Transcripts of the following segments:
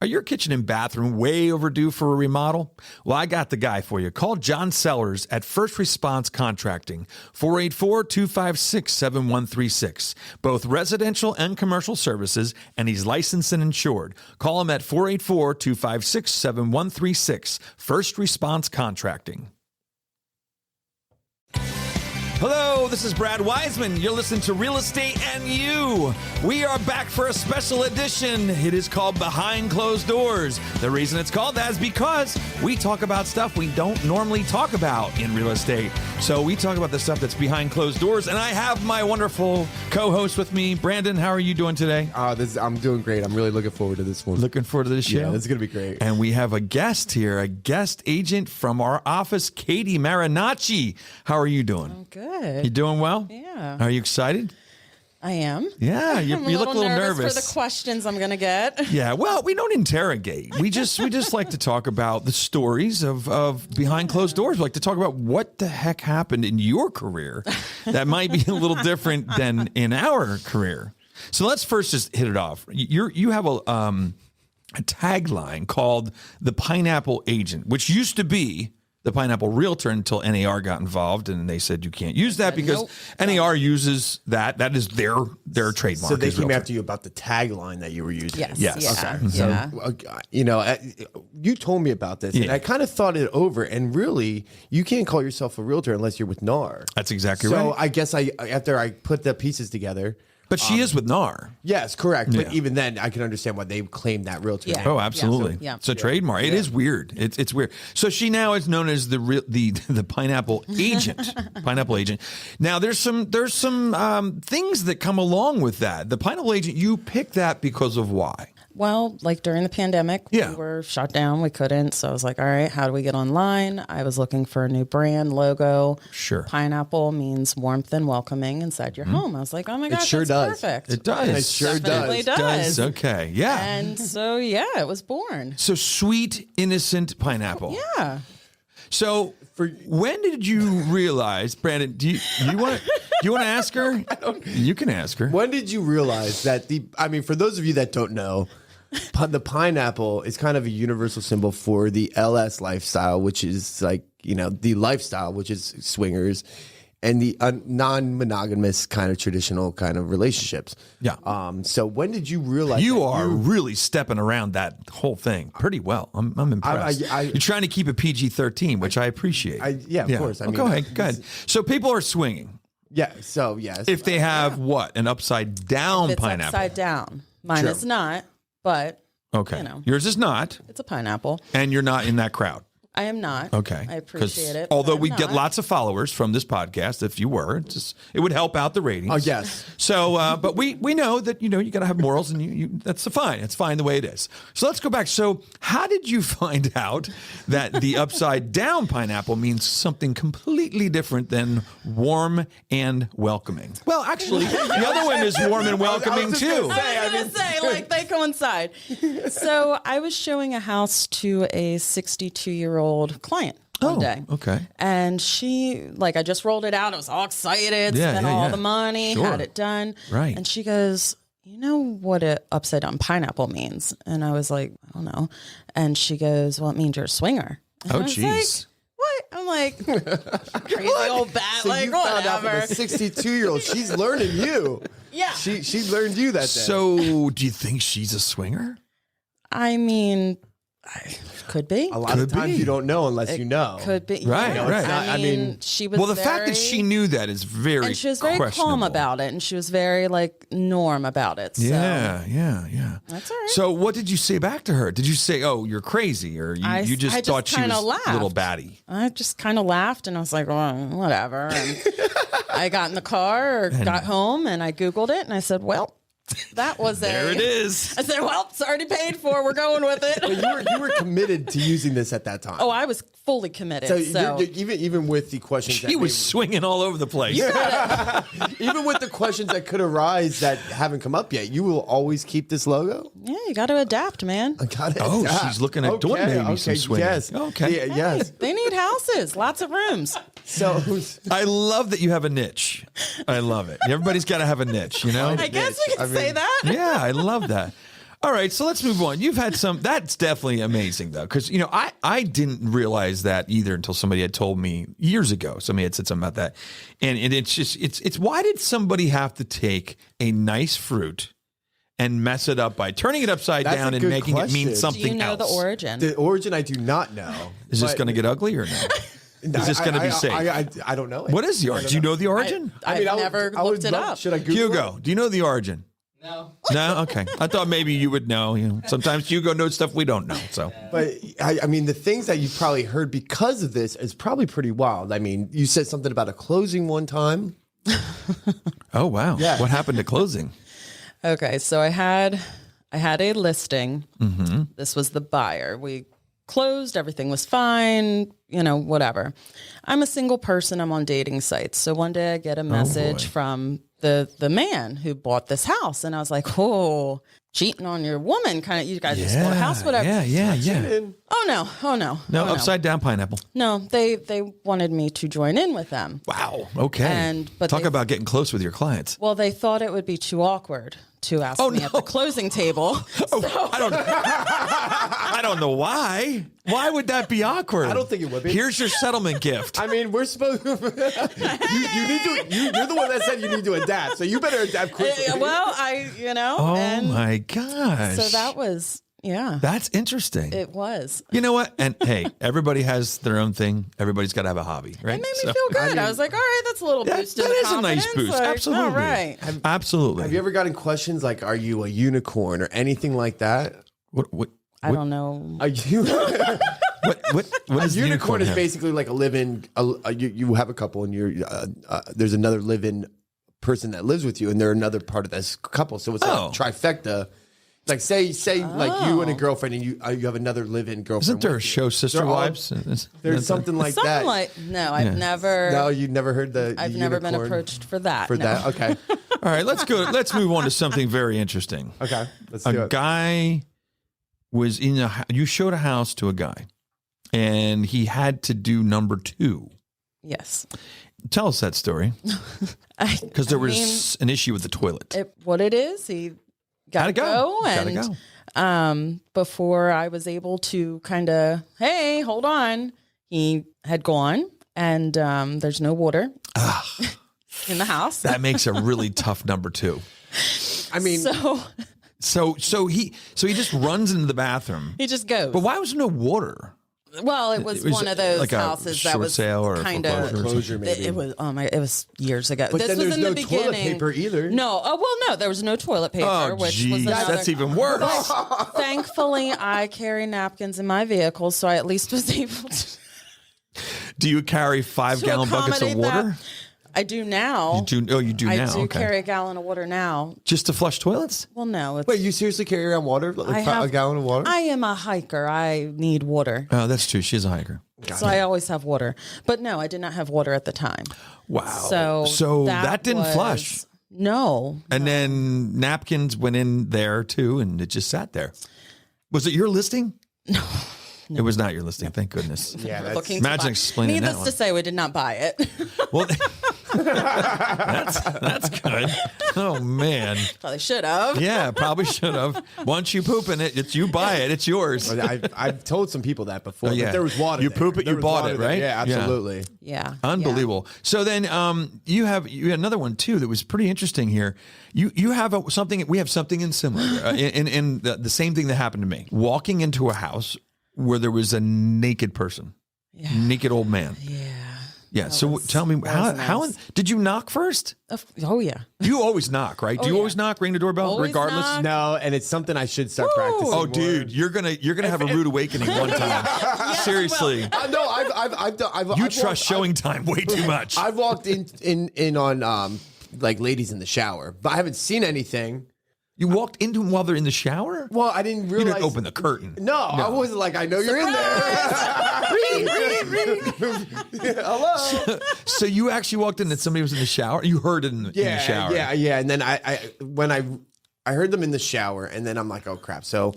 Are your kitchen and bathroom way overdue for a remodel? Well, I got the guy for you. Call John Sellers at First Response Contracting, 484-256-7136. Both residential and commercial services, and he's licensed and insured. Call him at 484-256-7136. First Response Contracting. Hello, this is Brad Weisman. You're listening to Real Estate and You. We are back for a special edition. It is called Behind Closed Doors. The reason it's called that is because we talk about stuff we don't normally talk about in real estate. So we talk about the stuff that's behind closed doors. And I have my wonderful co-host with me. Brandon, how are you doing today? I'm doing great. I'm really looking forward to this one. Looking forward to this show? Yeah, this is going to be great. And we have a guest here, a guest agent from our office, Katie Marinacci. How are you doing? I'm good. You doing well? Yeah. Are you excited? I am. Yeah, you look a little nervous for the questions I'm going to get. Yeah, well, we don't interrogate. We just like to talk about the stories of behind closed doors. We like to talk about what the heck happened in your career that might be a little different than in our career. So let's first just hit it off. You have a tagline called the Pineapple Agent, which used to be the Pineapple Realtor until NAR got involved, and they said you can't use that because NAR uses that. That is their trademark. So they came after you about the tagline that you were using. Yes. Yes. Yeah. Okay. Yeah. So, you told me about this, and I kind of thought it over. And really, you can't call yourself a realtor unless you're with NAR. That's exactly right. So I guess after I put the pieces together. But she is with NAR. Yes, correct. Yeah. But even then, I can understand why they claim that realtor. Yeah. name. Oh, absolutely. Yeah. It's a trademark. It is weird. It's weird. So she now is known as the Pineapple Agent. Pineapple Agent. Now there's some things that come along with that. The Pineapple Agent. You picked that because of why? Well, like during the pandemic, we were shut down. We couldn't. So I was like, all right, how do we get online? I was looking for a new brand logo. Sure. Pineapple means warmth and welcoming inside your home. I was like, oh my gosh, sure that's does. perfect. It does. It sure Definitely does. Okay. Yeah. And so, it was born. So sweet, innocent pineapple. Yeah. So when did you realize, Brandon? Do you want to ask her? You can ask her. When did you realize that for those of you that don't know, the pineapple is kind of a universal symbol for the LS lifestyle, which is the lifestyle, which is swingers, and the non-monogamous kind of traditional kind of relationships. Yeah. So when did you realize you are really stepping around that whole thing pretty well? I'm impressed. You're trying to keep it PG-13, which I appreciate. Of course. Go ahead. So people are swinging. Yeah. So yes. If they have what? An upside down It's pineapple. upside down. Mine True. is not, but Okay. Yours is not. it's a pineapple. And you're not in that crowd. I am not. Okay. I appreciate it. Although but we I'm get not. lots of followers from this podcast, if you were, it would help out the ratings. Oh, yes. So, but we know that, you got to have morals and you that's fine. It's fine the way it is. So let's go back. So how did you find out that the upside down pineapple means something completely different than warm and welcoming? Well, actually, the other one is warm and welcoming too. I was going to say, like, they coincide. So I was showing a house to a 62-year-old client one day. Okay. And she, I just rolled it out. I was all excited, spent all the money, had it done. Right. And she goes, you know what an upside down pineapple means? And I was like, I don't know. And she goes, well, it means you're a swinger. And I was Jeez. what? I'm like, crazy old bat, So you found out from whatever. a 62-year-old. She's learning you. Yeah. She learned you that day. So do you think she's a swinger? I mean, could be. A lot of times be. you don't know unless you know. Could be. Right, yes. right. I mean, she was Well, the fact that she knew that is very and she was very calm questionable. about it, and she was very norm about it. So. Yeah. That's all right. So what did you say back to her? Did you say, oh, you're crazy? Or you just I thought she was laughed. a little batty? I just kind of laughed, and I was like, well, whatever. And I got in the car or got home, and I Googled it, and I said, well, that was There it is. I said, well, it's already paid for. We're going with it. But you were committed to using this at that time. Oh, I was fully committed. So, even with the questions, He was swinging all over the place. even with the questions that could arise that haven't come up yet, you will always keep this logo. yeah, you got to adapt, man. Oh, she's looking at doing maybe some swinging. Yes. Okay. Yeah, yes. They need houses, lots of rooms. So I love that you have a niche. I love it. Everybody's got to have a niche, you know? I guess we can say that. Yeah, I love that. All right, so let's move on. You've had some. That's definitely amazing, though, because I didn't realize that either until somebody had told me years ago. Somebody had said something about that, and it's just it's why did somebody have to take a nice fruit and mess it up by turning it upside That's down a and good making it mean question. something Do you know else? the origin? The origin I do not know. Is this going to get ugly or no? Is this going to be safe? I don't know. What is the origin? Do you know the origin? I've never looked it up. Should I Google Hugo, do you know the origin? No. No? Okay. I thought maybe you would know. Sometimes Hugo knows stuff we don't know. So But I mean, the things that you've probably heard because of this is probably pretty wild. I mean, you said something about a closing one time. Oh, wow. Yeah. What happened to closing? Okay, so I had a listing. Mm-hmm. This was the buyer. We closed. Everything was fine. Whatever. I'm a single person. I'm on dating sites. So one day I get a message from the man who bought this house, and I was like, "Oh, cheating on your woman, kind of. You guys just bought a house, whatever." Yeah. Oh no. No, upside down pineapple. No, they wanted me to join in with them. Wow. Okay. But Talk they- about getting close with your clients. Well, they thought it would be too awkward to ask me at the closing table. I don't know why. Why would that be awkward? I don't think it would be. Here's your settlement gift. I mean, we're supposed. you need to. You're the one that said you need to adapt, so you better adapt quickly. Well, Oh and my gosh. so that was, That's interesting. it was. You know what? And hey, everybody has their own thing. Everybody's got to have a hobby, right? It made me feel good. I was like, all right, that's a little boost in that the is a nice confidence. boost. Like, Absolutely. All right. Absolutely. Have you ever gotten questions like, "Are you a unicorn?" or anything like that? What I don't know. Are you? what A does the unicorn is have? basically like a live-in. You have a couple, and there's another live-in person that lives with you, and they're another part of this couple. So it's like a trifecta. Like say like you and a girlfriend, and you have another live-in girlfriend. Isn't there a with you. show, Sister They're all- Wives? There's something like Something that. like no, I've never. No, you never heard the. I've the never been unicorn approached for that. for no. that. Okay, All right, let's go. Let's move on to something very interesting. okay, let's do A it. guy was you showed a house to a guy, and he had to do number 2. Yes. Tell us that story, because there was an issue with the toilet. What it is, he got to go, Gotta and go. before I was able to kind of, hey, hold on, he had gone, and there's no water in the house. That makes a really tough number 2. I mean, So he just runs into the bathroom. he just goes. But why was there no water? Well, it was one of those like a houses that short was sale or a kind foreclosure of or closure maybe. It was it was years ago. But This then was there's in no the toilet beginning. paper either. No, no, there was no toilet paper, Oh, which was geez, another. that's even worse. Thankfully, I carry napkins in my vehicle, so I at least was able to. Do you carry 5-gallon buckets of accommodate water? that. I do now. You do. Oh, you do now. I do Okay. carry a gallon of water now. Just to flush toilets? Well, no. It's, Wait, you seriously carry around water? Like a gallon of water? I am a hiker. I need water. Oh, that's true. She's a hiker. So I always have water. But no, I did not have water at the time. Wow. So that didn't was- flush. No. And then napkins went in there too, and it just sat there. Was it your listing? No. It was not your listing. Thank goodness. Yeah, that's, Looking to Imagine buy. explaining that Needless one. to say, we did not buy it. Well, that's good. Oh man. Probably should have. Yeah, probably should have. Once you poop in it, it's you buy it. It's yours. I've told some people that before. Oh, yeah. But there was water. You there. poop it, There you was bought water it, there. right? Yeah, Yeah. absolutely. Yeah. Unbelievable. So then you had another one too that was pretty interesting here. You have something. We have something in similar in the same thing that happened to me. Walking into a house where there was a naked person, naked old man. Yeah. So tell me how did you knock first? Oh, yeah. You always knock, right? Do you always knock, ring the doorbell, Always regardless? knock. No, and it's something I should start practicing. Oh, more. dude, you're gonna have a rude awakening one time. Seriously, No, I've you I've trust walked- showing time way too much. I've walked in on like ladies in the shower, but I haven't seen anything. You walked into them while they're in the shower? Well, I didn't You realize. didn't open the curtain. No, I wasn't like, I know you're in there. Hello. So you actually walked in and somebody was in the shower? You heard it in the shower? Yeah. And then when I heard them in the shower, and then I'm like, oh crap. So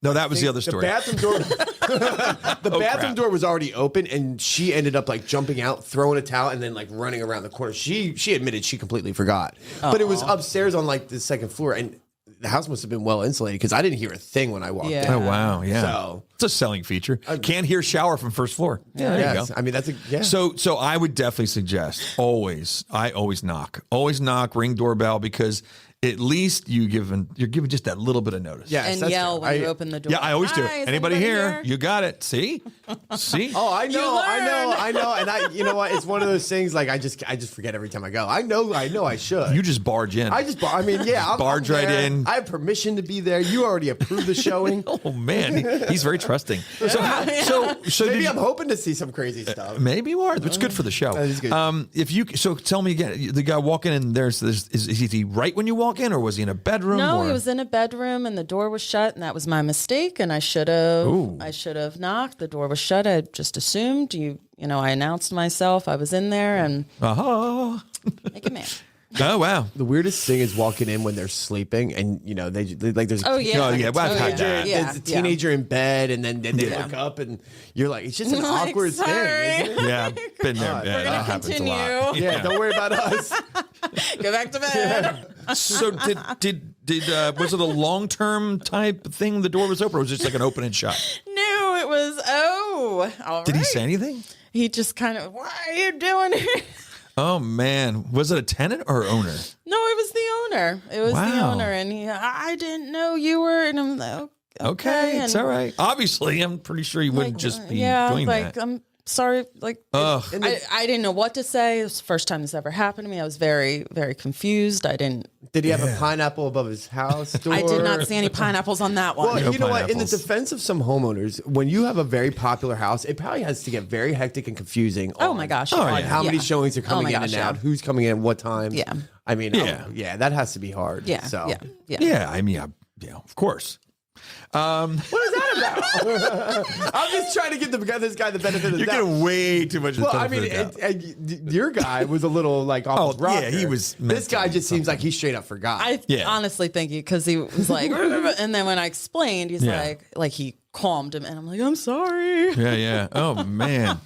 No, that was the other story. the bathroom door, bathroom door was already open, and she ended up like jumping out, throwing a towel, and then like running around the corner. She admitted she completely forgot, but it was upstairs on like the second floor, and the house must have been well insulated because I didn't hear a thing when I walked in. Oh, wow. Yeah. So it's a selling feature. Can't hear shower from first floor. Yeah, there you yes, go. I mean that's So I would definitely suggest I always knock, ring doorbell, because at least you're giving just that little bit of notice. Yes, And that's yell true. when you open the door. Yeah, I always do. Hi, is Anybody here? You got it. See? Oh, I know. And you know what? It's one of those things like I just forget every time I go. I know I should. You just barge in. I mean, yeah, I'm barge right there. in. I have permission to be there. You already approved the showing. Oh man, he's very trusting. So Maybe I'm hoping to see some crazy stuff. maybe you are. It's good for the show. That is good. So tell me again, the guy walking in, is he right when you walk in, or was he in a bedroom? No, or? he was in a bedroom and the door was shut, and that was my mistake. And I should have knocked. The door was shut. I just assumed I announced myself. I was in there and make a man. Oh wow. The weirdest thing is walking in when they're sleeping, and they like there's Well, I've had that. there's a teenager in bed, and then they look up, and you're like, it's just an Like, awkward sorry. thing. Isn't it? Yeah, been there. We're Yeah, gonna that happens continue. a lot. Yeah, don't worry about us. Go back to bed. So did was it a long-term type thing? The door was open, or was it just like an open and shut? No, it was. All Did he right. say anything? He just kind of, what are you doing here? Oh man, was it a tenant or owner? No, it was the owner. It was the Wow. owner, and I didn't know you were. And I'm like, Okay, it's and all right. Obviously, I'm pretty sure he wouldn't just be doing like that. I'm sorry. Like Ugh. I didn't know what to say. It was the first time this ever happened to me. I was very, very confused. I didn't. Did he have a pineapple above his house door? I did not see any pineapples on that one. Well, No you know what? In the pineapples. defense of some homeowners, when you have a very popular house, it probably has to get very hectic and confusing. Oh on- my gosh! Oh, on yeah. how many Yeah. showings are Oh coming my in gosh, and out, yeah. who's coming in at what times. Yeah. I mean, Yeah. that has to be hard. Yeah, So. yeah. Yeah, I mean, of course. What is that about? I'm just trying to give this guy the benefit of the You're doubt. getting way too much. Well, I mean, your guy was a little like off his rocker. yeah, he was meant This guy to just seems like he straight up forgot. I honestly think because he was like, and then when I explained, he's Yeah. like he calmed him, and I'm like, I'm sorry. Yeah. Oh man,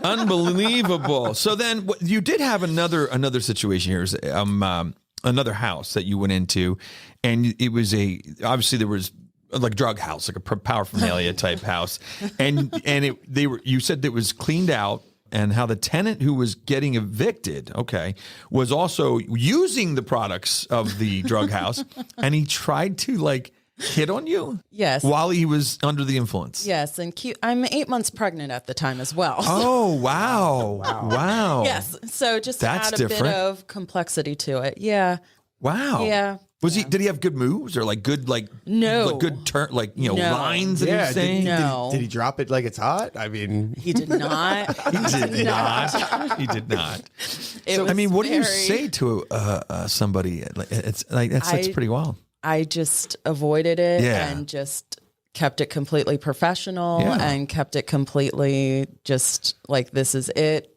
unbelievable. So then, you did have another situation here. Is another house that you went into, and it was obviously there was like a drug house, like a paraphernalia type house, and you said that it was cleaned out. And how the tenant who was getting evicted, was also using the products of the drug house, and he tried to hit on you. Yes. While he was under the influence. Yes, and I'm 8 months pregnant at the time as well. Oh wow! Wow! Yes, so just to That's add a different. bit of complexity to it. Yeah. Wow! Yeah. Did he have good moves or good No. good turn No. lines that he was saying? No. Did he drop it like it's hot? I mean, He did not. He did not. He did not. It I was mean, what do you very- say to somebody? It's like that's pretty wild. I just avoided it Yeah. and just kept it completely professional Yeah. and kept it completely just like this is it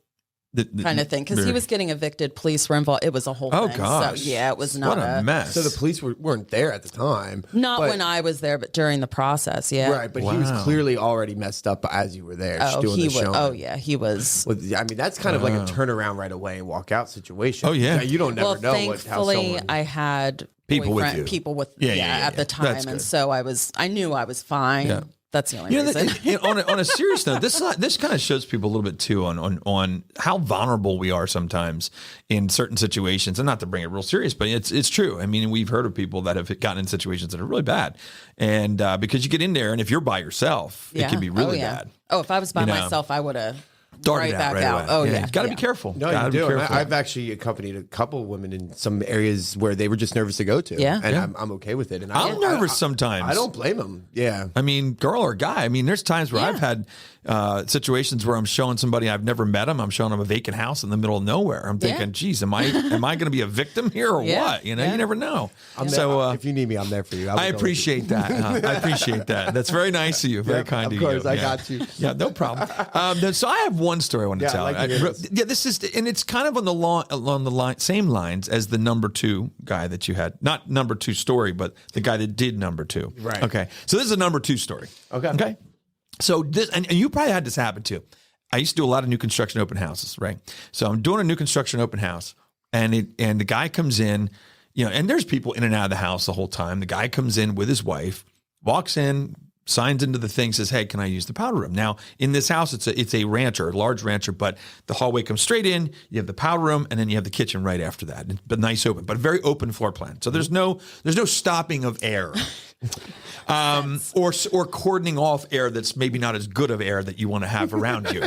kind of thing. Because he was getting evicted, police were involved. It was a whole Oh thing. gosh! So yeah, it was not what a mess. so the police weren't there at the time. Not but- when I was there, but during the process. Yeah. Right, but he was Wow. clearly already messed up as you were there. just Oh, doing he the was. showing. Oh yeah, he was. Well, I mean, that's kind of like a turnaround right away and walk out situation. Oh, yeah. You don't never Well, know how thankfully, someone. I had People with boyfriend- you. people with Yeah, at the That's time, good. and so I knew I was fine. Yeah. That's the only reason. On a serious note, this kind of shows people a little bit too on how vulnerable we are sometimes in certain situations, and not to bring it real serious, but it's true. I mean, we've heard of people that have gotten in situations that are really bad, and because you get in there, and if you're by yourself, it can be really bad. Oh, if I was by You know. myself, I would have Darted right back right out. away. Oh yeah, you got to yeah. be careful. No, Gotta you be do. And careful. I've actually accompanied a couple of women in some areas where they were just nervous to go to. Yeah. And Yeah. I'm okay with it. And I'm nervous sometimes. I don't blame them. Yeah. I mean, girl or guy. I mean, there's times where I've had situations where I'm showing somebody I've never met them. I'm showing them a vacant house in the middle of nowhere. I'm thinking, geez, am I going to be a victim here or Yeah. what? You know, Yeah. you never know. I'm So there. If you need me, I'm there for you. I appreciate that. I appreciate that. That's very nice of you. Very Yeah, kind of of course, you. I Yeah. got you. Yeah, no problem. So I have one story I want to Yeah, tell. I'd like to hear this. This is, and it's kind of along the same lines as the number two guy that you had. Not number two story, but the guy that did number two. Right. Okay. So this is a number two story. Okay. Okay. So this, and you probably had this happen too. I used to do a lot of new construction open houses, right? So I'm doing a new construction open house, and the guy comes in. and there's people in and out of the house the whole time. The guy comes in with his wife, walks in, signs into the thing, says, "Hey, can I use the powder room?" Now, in this house, it's a rancher, a large rancher, but the hallway comes straight in. You have the powder room, and then you have the kitchen right after that. But nice open, but very open floor plan. So there's no stopping of air, or cordoning off air that's maybe not as good of air that you want to have around you.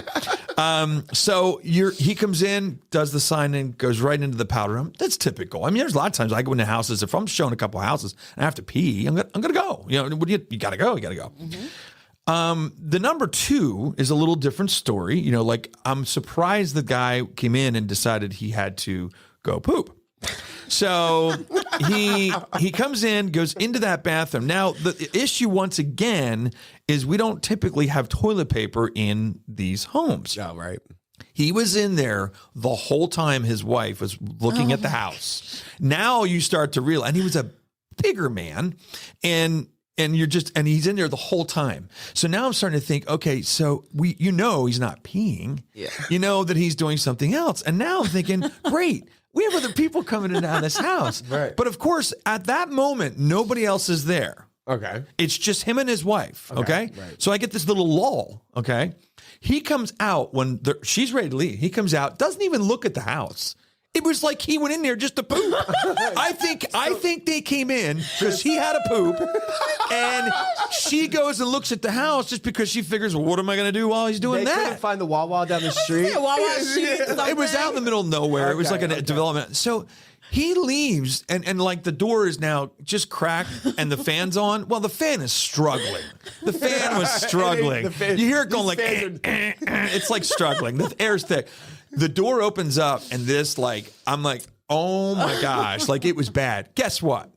So he comes in, does the sign in, goes right into the powder room. That's typical. I mean, there's a lot of times I go into houses, if I'm showing a couple of houses and I have to pee, I'm gonna go. You gotta go. Mm-hmm. The number 2 is a little different story. Like, I'm surprised the guy came in and decided he had to go poop. So he comes in, goes into that bathroom. Now, the issue once again is we don't typically have toilet paper in these homes. Oh, right. He was in there the whole time his wife was looking at the house. Now you start to realize, and he was a bigger man, and he's in there the whole time. So now I'm starting to think, okay, so he's not peeing. Yeah. You know that he's doing something else. And now I'm thinking, great, we have other people coming in and out of this house. Right. But of course, at that moment, nobody else is there. Okay. It's just him and his wife. Okay. Right. So I get this little lull. Okay. He comes out when she's ready to leave. He comes out, doesn't even look at the house. It was like he went in there just to poop. I think they came in because he had a poop, and she goes and looks at the house just because she figures, well, what am I going to do while he's doing They that? couldn't find the Wawa down the street. It was out in the middle of nowhere. It was like a development. So he leaves, and like the door is now just cracked and the fan's on. Well, the fan is struggling. The fan was struggling. You hear it going like, it's like struggling. The air's thick. The door opens up, and I'm like, oh my gosh, like it was bad. Guess what?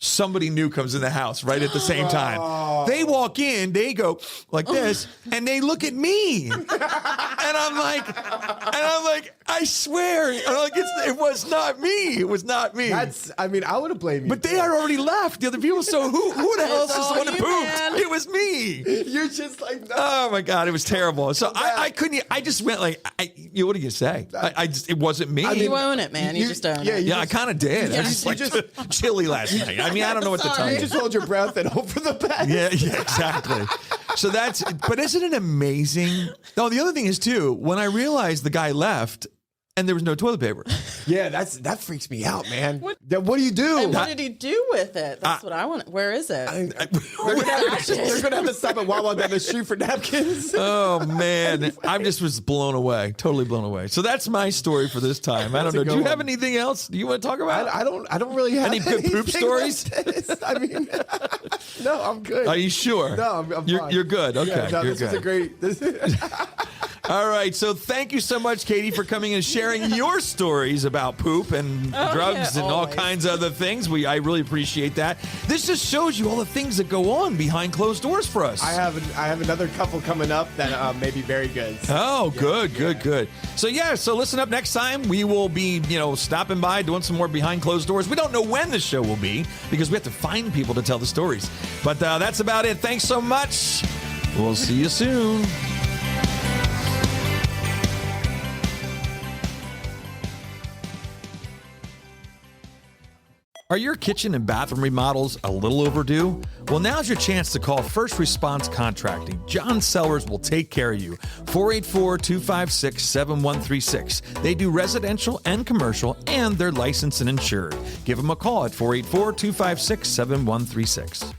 Somebody new comes in the house right at the same time. They walk in, they go like this, and they look at me. And I'm like, I swear, it was not me. It was not me. I would have blamed you. But they had already left. The other people, so who the hell is this one that pooped? Man. It was me. You're just like, no. Oh my God, it was terrible. So I couldn't, I just went like, what do you say? It wasn't me. You own it, man. You just own it. Yeah, I kind of did. I was just chilly last night. I mean, I don't know what to tell You you. just hold your breath and hope for the best. Yeah, exactly. So but isn't it amazing? No, the other thing is too, when I realized the guy left and there was no toilet paper. Yeah, that freaks me out, man. What do you do? And what did he do with it? That's what I want. Where is it? They're gonna have to stop at Wawa down the street for napkins. Oh man, I just was blown away, totally blown away. So that's my story for this time. I don't know. Do you have anything else you want to talk about? I don't really have any good poop stories. I mean, no, I'm good. Are you sure? No, I'm fine. You're good. Okay, Yeah, no, you're this good. is a great. All right, so thank you so much, Katie, for coming and sharing your stories about poop and drugs and all kinds of other things. I really appreciate that. This just shows you all the things that go on behind closed doors for us. I have another couple coming up that may be very good. So. Oh, good. So listen up next time. We will be, stopping by, doing some more behind closed doors. We don't know when the show will be because we have to find people to tell the stories. But that's about it. Thanks so much. We'll see you soon. Are your kitchen and bathroom remodels a little overdue? Well, now's your chance to call First Response Contracting. John Sellers will take care of you. 484-256-7136. They do residential and commercial, and they're licensed and insured. Give them a call at 484-256-7136.